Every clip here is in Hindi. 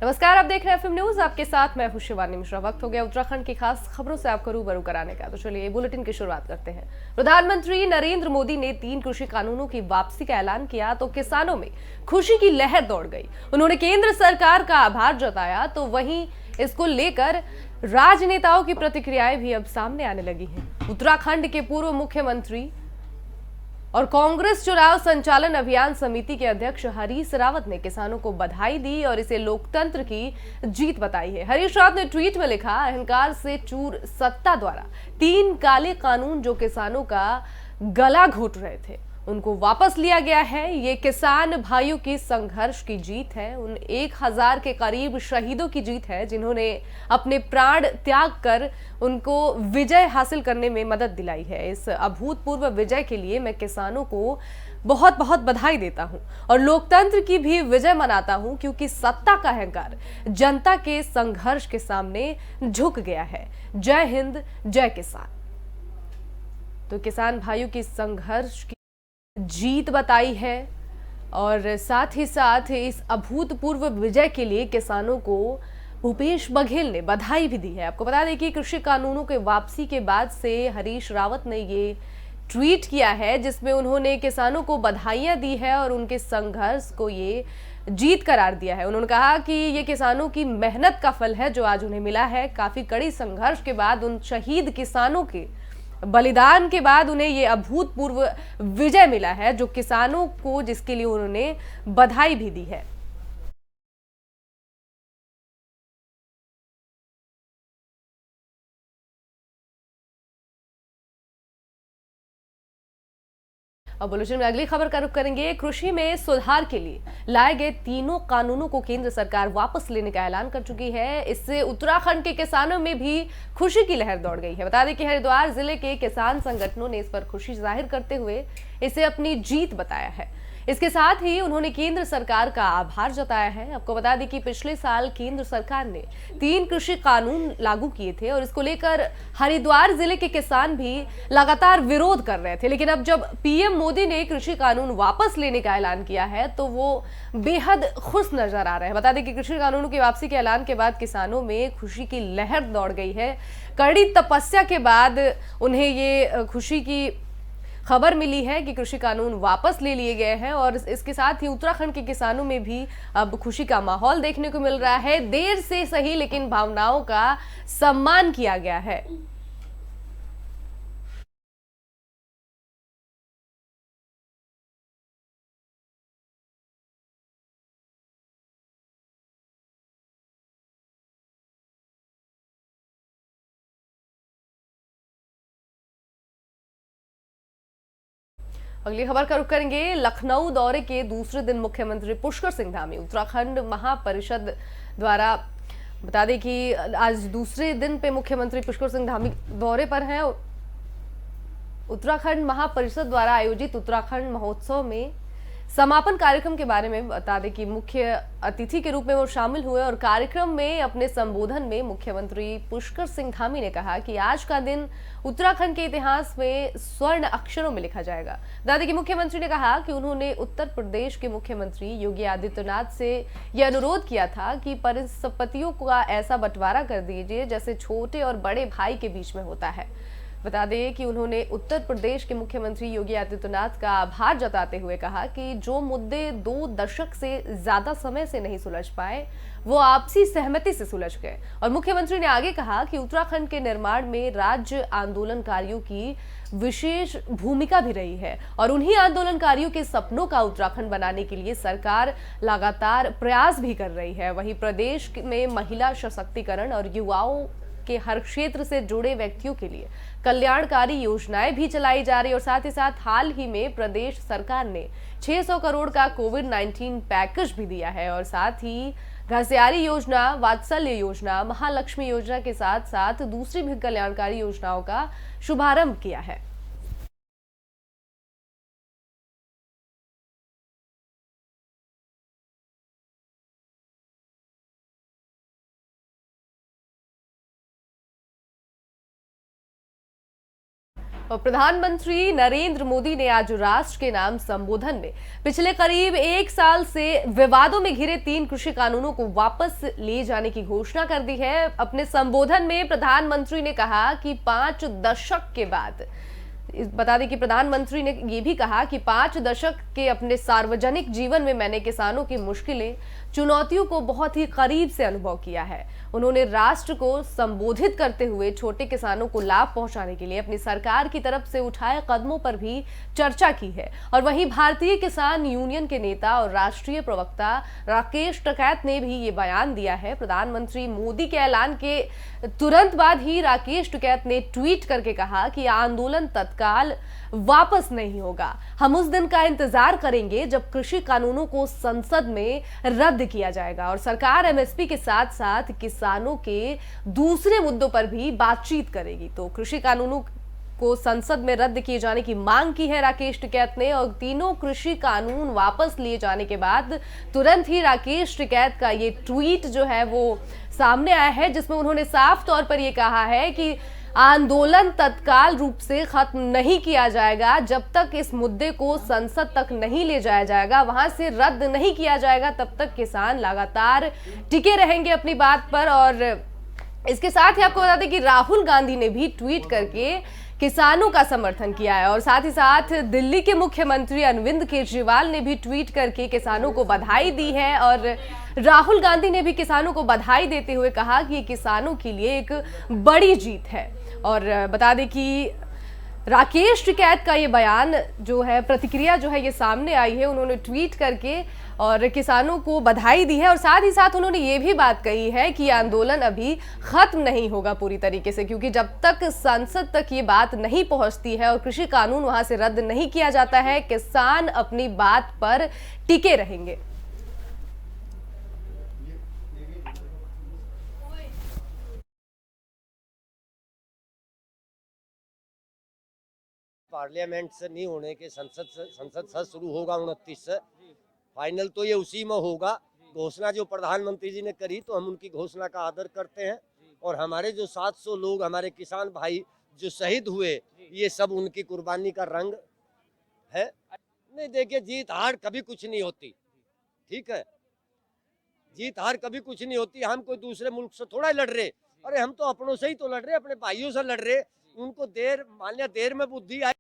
नमस्कार, आप देख रहे हैं एफएम न्यूज। आपके साथ मैं हूं शिवानी मिश्रा। वक्त हो गया उत्तराखंड की खास खबरों से आपको रूबरू कराने का। तो चलिए बुलेटिन की शुरुआत करते हैं। प्रधानमंत्री नरेंद्र मोदी ने 3 कृषि कानूनों की वापसी का ऐलान किया तो किसानों में खुशी की लहर दौड़ गई। उन्होंने केंद्र सरकार का आभार जताया तो वहीं इसको लेकर राजनेताओं की प्रतिक्रियाएं भी अब सामने आने लगी हैं। उत्तराखंड के पूर्व मुख्यमंत्री और कांग्रेस चुनाव संचालन अभियान समिति के अध्यक्ष हरीश रावत ने किसानों को बधाई दी और इसे लोकतंत्र की जीत बताई है। हरीश रावत ने ट्वीट में लिखा, अहंकार से चूर सत्ता द्वारा 3 काले कानून जो किसानों का गला घोट रहे थे उनको वापस लिया गया है। ये किसान भाइयों की संघर्ष की जीत है, उन 1000 के करीब शहीदों की जीत है जिन्होंने अपने प्राण त्याग कर उनको विजय हासिल करने में मदद दिलाई है। इस अभूतपूर्व विजय के लिए मैं किसानों को बहुत बहुत बधाई देता हूं और लोकतंत्र की भी विजय मनाता हूं, क्योंकि सत्ता का अहंकार जनता के संघर्ष के सामने झुक गया है। जय हिंद, जय किसान। तो किसान भाइयों की संघर्ष की जीत बताई है और साथ ही साथ इस अभूतपूर्व विजय के लिए किसानों को भूपेश बघेल ने बधाई भी दी है। आपको बता दें कि कृषि कानूनों के वापसी के बाद से हरीश रावत ने ये ट्वीट किया है जिसमें उन्होंने किसानों को बधाइयां दी है और उनके संघर्ष को ये जीत करार दिया है। उन्होंने कहा कि ये किसानों की मेहनत का फल है जो आज उन्हें मिला है। काफी कड़ी संघर्ष के बाद उन शहीद किसानों के बलिदान के बाद उन्हें ये अभूतपूर्व विजय मिला है, जो किसानों को जिसके लिए उन्होंने बधाई भी दी है। अब बुलेटिन में अगली खबर का रुख करेंगे। कृषि में सुधार के लिए लाए गए 3 कानूनों को केंद्र सरकार वापस लेने का ऐलान कर चुकी है। इससे उत्तराखंड के किसानों में भी खुशी की लहर दौड़ गई है। बता दें कि हरिद्वार जिले के किसान संगठनों ने इस पर खुशी जाहिर करते हुए इसे अपनी जीत बताया है। इसके साथ ही उन्होंने केंद्र सरकार का आभार जताया है। आपको बता दें कि पिछले साल केंद्र सरकार ने 3 कृषि कानून लागू किए थे और इसको लेकर हरिद्वार जिले के किसान भी लगातार विरोध कर रहे थे, लेकिन अब जब पीएम मोदी ने कृषि कानून वापस लेने का ऐलान किया है तो वो बेहद खुश नजर आ रहे हैं। बता दें कि कृषि कानूनों की वापसी के ऐलान के बाद किसानों में खुशी की लहर दौड़ गई है। कड़ी तपस्या के बाद उन्हें ये खुशी की खबर मिली है कि कृषि कानून वापस ले लिए गए हैं और इसके साथ ही उत्तराखंड के किसानों में भी अब खुशी का माहौल देखने को मिल रहा है। देर से सही लेकिन भावनाओं का सम्मान किया गया है। अगली खबर का रुख करेंगे। लखनऊ दौरे के दूसरे दिन मुख्यमंत्री पुष्कर सिंह धामी उत्तराखंड महापरिषद द्वारा, बता दें कि आज दूसरे दिन पे मुख्यमंत्री पुष्कर सिंह धामी दौरे पर हैं। उत्तराखंड महापरिषद द्वारा आयोजित उत्तराखंड महोत्सव में समापन कार्यक्रम के बारे में बता दें कि मुख्य अतिथि के रूप में वो शामिल हुए और कार्यक्रम में अपने संबोधन में मुख्यमंत्री पुष्कर सिंह धामी ने कहा कि आज का दिन उत्तराखंड के इतिहास में स्वर्ण अक्षरों में लिखा जाएगा। बता दें कि मुख्यमंत्री ने कहा कि उन्होंने उत्तर प्रदेश के मुख्यमंत्री योगी आदित्यनाथ से यह अनुरोध किया था कि परिसंपत्तियों का ऐसा बंटवारा कर दीजिए जैसे छोटे और बड़े भाई के बीच में होता है। बता दें कि उन्होंने उत्तर प्रदेश के मुख्यमंत्री योगी आदित्यनाथ का आभार जताते हुए कहा कि जो मुद्दे 2 दशक से ज्यादा समय से नहीं सुलझ पाए वो आपसी सहमति से सुलझ गए। और मुख्यमंत्री ने आगे कहा कि उत्तराखंड के निर्माण में राज्य आंदोलनकारियों की विशेष भूमिका भी रही है और उन्हीं आंदोलनकारियों के सपनों का उत्तराखंड बनाने के लिए सरकार लगातार प्रयास भी कर रही है। वहीं प्रदेश में महिला सशक्तिकरण और युवाओं के हर क्षेत्र से जुड़े व्यक्तियों के लिए कल्याणकारी योजनाएं भी चलाई जा रही और साथ ही साथ हाल ही में प्रदेश सरकार ने 600 करोड़ का कोविड-19 पैकेज भी दिया है और साथ ही घसियारी योजना, वात्सल्य योजना, महालक्ष्मी योजना के साथ साथ दूसरी भी कल्याणकारी योजनाओं का शुभारंभ किया है। और प्रधानमंत्री नरेंद्र मोदी ने आज राष्ट्र के नाम संबोधन में पिछले करीब 1 साल से विवादों में घिरे 3 कृषि कानूनों को वापस ले जाने की घोषणा कर दी है। अपने संबोधन में प्रधानमंत्री ने कहा कि 5 दशक के बाद, बता दें कि प्रधानमंत्री ने यह भी कहा कि 5 दशक के अपने सार्वजनिक जीवन में मैंने किसानों की मुश्किलें, चुनौतियों को बहुत ही करीब से अनुभव किया है। उन्होंने राष्ट्र को संबोधित करते हुए छोटे किसानों को लाभ पहुंचाने के लिए अपनी सरकार की तरफ से उठाए कदमों पर भी चर्चा की है। और वहीं भारतीय किसान यूनियन के नेता और राष्ट्रीय प्रवक्ता राकेश टिकैत ने भी ये बयान दिया है। प्रधानमंत्री मोदी के ऐलान के तुरंत बाद ही राकेश टिकैत ने ट्वीट करके कहा कि आंदोलन तत्काल वापस नहीं होगा। हम उस दिन का इंतजार करेंगे जब कृषि कानूनों को संसद में रद्द किया जाएगा और सरकार एमएसपी के साथ साथ किसानों के दूसरे मुद्दों पर भी बातचीत करेगी। तो कृषि कानूनों को संसद में रद्द किए जाने की मांग की है राकेश टिकैत ने। और तीनों कृषि कानून वापस लिए जाने के बाद तुरंत ही राकेश टिकैत का ये ट्वीट जो है वो सामने आया है, जिसमें उन्होंने साफ तौर पर यह कहा है कि आंदोलन तत्काल रूप से खत्म नहीं किया जाएगा जब तक इस मुद्दे को संसद तक नहीं ले जाया जाएगा, वहां से रद्द नहीं किया जाएगा, तब तक किसान लगातार टिके रहेंगे अपनी बात पर। और इसके साथ ही आपको बता दें कि राहुल गांधी ने भी ट्वीट करके किसानों का समर्थन किया है और साथ ही साथ दिल्ली के मुख्यमंत्री अरविंद केजरीवाल ने भी ट्वीट करके किसानों को बधाई दी है। और राहुल गांधी ने भी किसानों को बधाई देते हुए कहा कि ये किसानों के लिए एक बड़ी जीत है। और बता दें कि राकेश टिकैत का ये बयान जो है, प्रतिक्रिया जो है ये सामने आई है। उन्होंने ट्वीट करके और किसानों को बधाई दी है और साथ ही साथ उन्होंने ये भी बात कही है कि आंदोलन अभी खत्म नहीं होगा पूरी तरीके से, क्योंकि जब तक संसद तक ये बात नहीं पहुंचती है और कृषि कानून वहां से रद्द नहीं किया जाता है, किसान अपनी बात पर टिके रहेंगे। पार्लियामेंट से नहीं होने के संसद से शुरू होगा 29 से। फाइनल तो ये उसी में होगा। घोषणा जो प्रधानमंत्री जी ने करी तो हम उनकी घोषणा का आदर करते हैं। और हमारे जो 700 लोग, हमारे किसान भाई जो शहीद हुए, ये सब उनकी कुर्बानी का रंग है। नहीं, देखिए, जीत हार कभी कुछ नहीं होती, ठीक है। जीत हार कभी कुछ नहीं होती। हम कोई दूसरे मुल्क से थोड़ा लड़ रहे, अरे हम तो अपनों से ही तो लड़ रहे, अपने भाइयों से लड़ रहे। उनको देर में बुद्धि आई।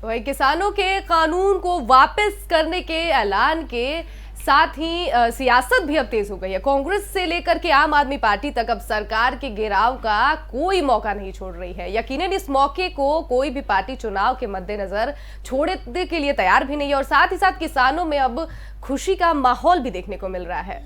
वही किसानों के कानून को वापस करने के ऐलान के साथ ही सियासत भी अब तेज हो गई है। कांग्रेस से लेकर के आम आदमी पार्टी तक अब सरकार के घेराव का कोई मौका नहीं छोड़ रही है। यकीनन इस मौके को कोई भी पार्टी चुनाव के मद्देनजर छोड़ने के लिए तैयार भी नहीं है। और साथ ही साथ किसानों में अब खुशी का माहौल भी देखने को मिल रहा है।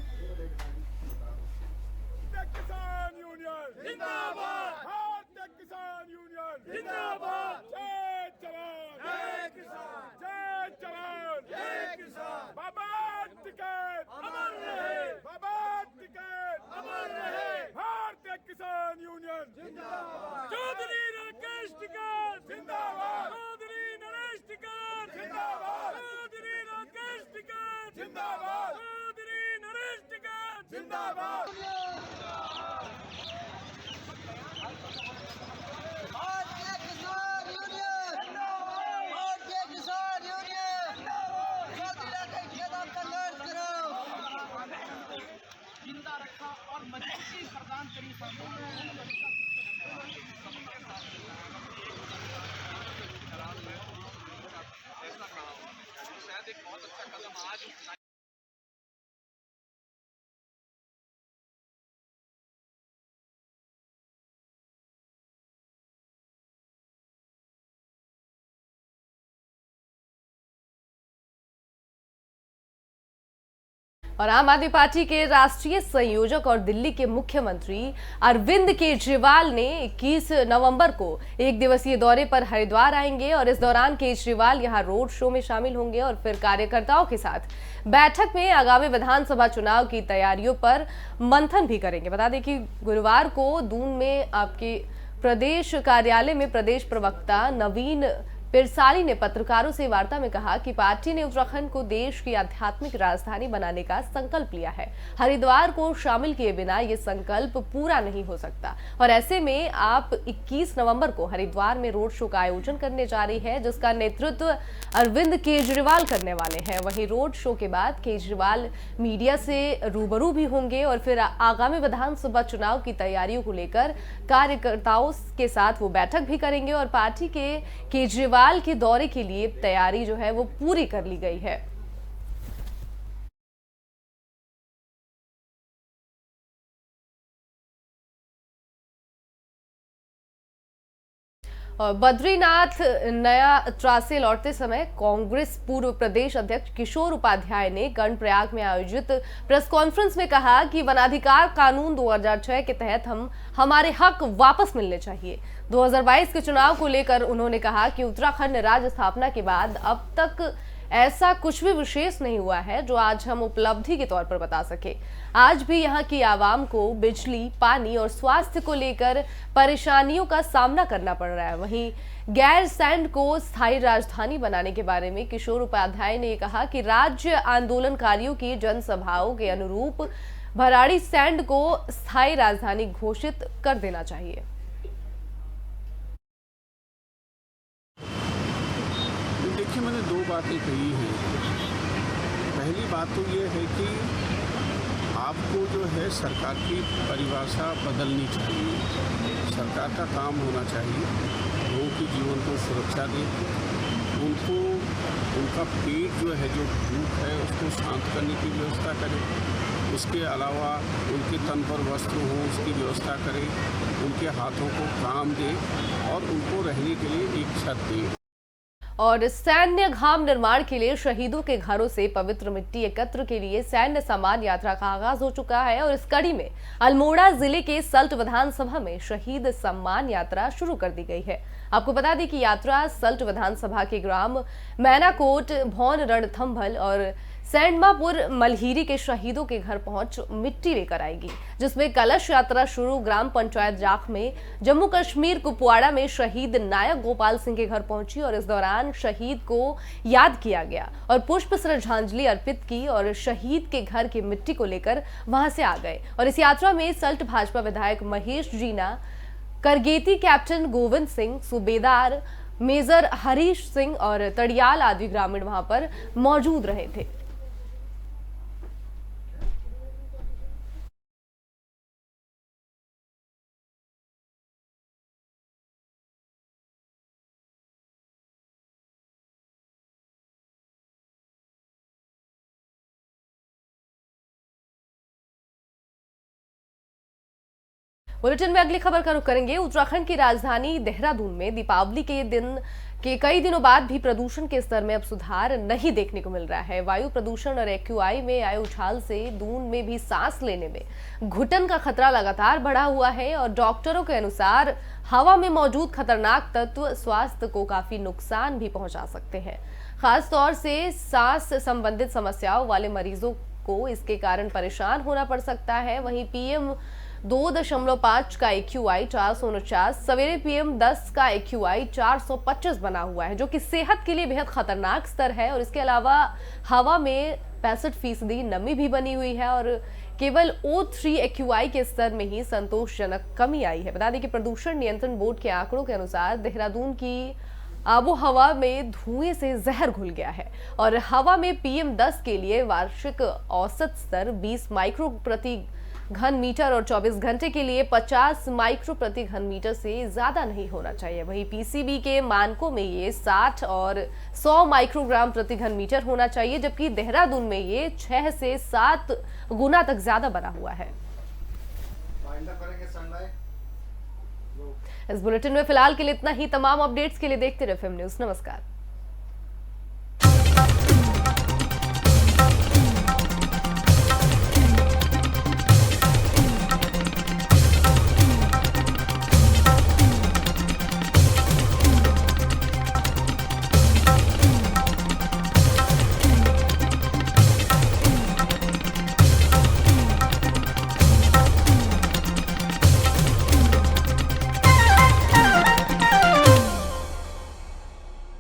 किसान यूनियन जिंदाबाद। चौधरी राकेश टिकैत जिंदाबाद। चौधरी नरेश टिकैत जिंदाबाद। चौधरी राकेश टिकैत जिंदाबाद। चौधरी नरेश टिकैत जिंदाबाद। भारतीय किसान यूनियन जिंदाबाद। भारतीय किसान यूनियन जिंदाबाद। चौधरी राकेश टिकैत का लड़ करो, जिंदा रखा और मजबूती प्रदान करी। शायद एक बहुत अच्छा कदम आज और आम आदमी पार्टी के राष्ट्रीय संयोजक और दिल्ली के मुख्यमंत्री अरविंद केजरीवाल ने 21 नवंबर को एक दिवसीय दौरे पर हरिद्वार आएंगे और इस दौरान केजरीवाल यहां रोड शो में शामिल होंगे और फिर कार्यकर्ताओं के साथ बैठक में आगामी विधानसभा चुनाव की तैयारियों पर मंथन भी करेंगे। बता दें कि गुरुवार को दून में आपके प्रदेश कार्यालय में प्रदेश प्रवक्ता नवीन पिरसाली ने पत्रकारों से वार्ता में कहा कि पार्टी ने उत्तराखंड को देश की आध्यात्मिक राजधानी बनाने का संकल्प लिया है। हरिद्वार को शामिल किए बिना ये संकल्प पूरा नहीं हो सकता और ऐसे में आप 21 नवंबर को हरिद्वार में रोड शो का आयोजन करने जा रही है, जिसका नेतृत्व अरविंद केजरीवाल करने वाले हैं। वहीं रोड शो के बाद केजरीवाल मीडिया से रूबरू भी होंगे और फिर आगामी विधानसभा चुनाव की तैयारियों को लेकर कार्यकर्ताओं के साथ वो बैठक भी करेंगे और पार्टी के केजरीवाल के दौरे के लिए तैयारी जो है वो पूरी कर ली गई है। और बद्रीनाथ नया त्रासे लौटते समय कांग्रेस पूर्व प्रदेश अध्यक्ष किशोर उपाध्याय ने कर्णप्रयाग में आयोजित प्रेस कॉन्फ्रेंस में कहा कि वनाधिकार कानून 2006 के तहत हमारे हक वापस मिलने चाहिए। 2022 के चुनाव को लेकर उन्होंने कहा कि उत्तराखंड राज्य स्थापना के बाद अब तक ऐसा कुछ भी विशेष नहीं हुआ है जो आज हम उपलब्धि के तौर पर बता सके। आज भी यहाँ की आवाम को बिजली, पानी और स्वास्थ्य को लेकर परेशानियों का सामना करना पड़ रहा है। वहीं गैर सैंड को स्थायी राजधानी बनाने के बारे में किशोर उपाध्याय ने कहा कि राज्य आंदोलनकारियों की जनसभाओं के अनुरूप भराड़ी सैंड को स्थायी राजधानी घोषित कर देना चाहिए। देखिए, मैंने दो बातें कही हैं। पहली बात तो ये है कि आपको जो है सरकार की परिभाषा बदलनी चाहिए। सरकार का काम होना चाहिए लोगों के जीवन को सुरक्षा दे, उनको उनका पेट जो है, जो भूख है, उसको शांत करने की व्यवस्था करे। उसके अलावा उनके तन पर वस्त्र हों उसकी व्यवस्था करे, उनके हाथों को काम दे और उनको रहने के लिए एक छत दे। और सैन्य घाम निर्माण के लिए शहीदों के घरों से पवित्र मिट्टी एकत्र के लिए सैन्य सम्मान यात्रा का आगाज हो चुका है और इस कड़ी में अल्मोड़ा जिले के सल्ट विधानसभा में शहीद सम्मान यात्रा शुरू कर दी गई है। आपको बता दें कि यात्रा सल्ट विधानसभा के ग्राम मैनाकोट, भौन रणथंभल और सैंडमापुर मलहीरी के शहीदों के घर पहुंच मिट्टी लेकर आएगी, जिसमें कलश यात्रा शुरू ग्राम पंचायत जाख में जम्मू कश्मीर कुपवाड़ा में शहीद नायक गोपाल सिंह के घर पहुंची और इस दौरान शहीद को याद किया गया और पुष्प श्रद्धांजलि अर्पित की और शहीद के घर की मिट्टी को लेकर वहां से आ गए। और इस यात्रा में सल्ट भाजपा विधायक महेश जीना, करगेती कैप्टन गोविंद सिंह, सूबेदार मेजर हरीश सिंह और तड़ियाल आदि ग्रामीण वहां पर मौजूद रहे थे। बुलेटिन में अगली खबर का रुख करेंगे। उत्तराखंड की राजधानी देहरादून में दीपावली के दिन के कई दिनों बाद भी प्रदूषण के स्तर में अब सुधार नहीं देखने को मिल रहा है। वायु प्रदूषण और एक्यूआई में आए उछाल से दून में भी सांस लेने में घुटन का खतरा लगातार बढ़ा हुआ है और डॉक्टरों के अनुसार हवा में मौजूद खतरनाक तत्व स्वास्थ्य को काफी नुकसान भी पहुंचा सकते हैं। खास तौर से सांस संबंधित समस्याओं वाले मरीजों को इसके कारण परेशान होना पड़ सकता है। वहीं PM 2.5 का AQI 449, सवेरे PM 10 का AQI 425 बना हुआ है, जो कि सेहत के लिए बेहद खतरनाक स्तर है। और इसके अलावा हवा में 65% नमी भी बनी हुई है और केवल O3 AQI के स्तर में ही संतोषजनक कमी आई है। बता दें कि प्रदूषण नियंत्रण बोर्ड के आंकड़ों के अनुसार देहरादून की आबो हवा में धुएं से जहर घुल गया है और हवा में PM 10 के लिए वार्षिक औसत स्तर 20 माइक्रो प्रति घन मीटर और 24 घंटे के लिए 50 माइक्रो प्रति घन मीटर से ज्यादा नहीं होना चाहिए। वहीं PCB के मानकों में ये 60 और 100 माइक्रोग्राम प्रति घन मीटर होना चाहिए, जबकि देहरादून में ये 6 से 7 गुना तक ज्यादा बना हुआ है। इस बुलेटिन में फिलहाल के लिए इतना ही। तमाम अपडेट्स के लिए देखते रहे FM न्यूज़। नमस्कार।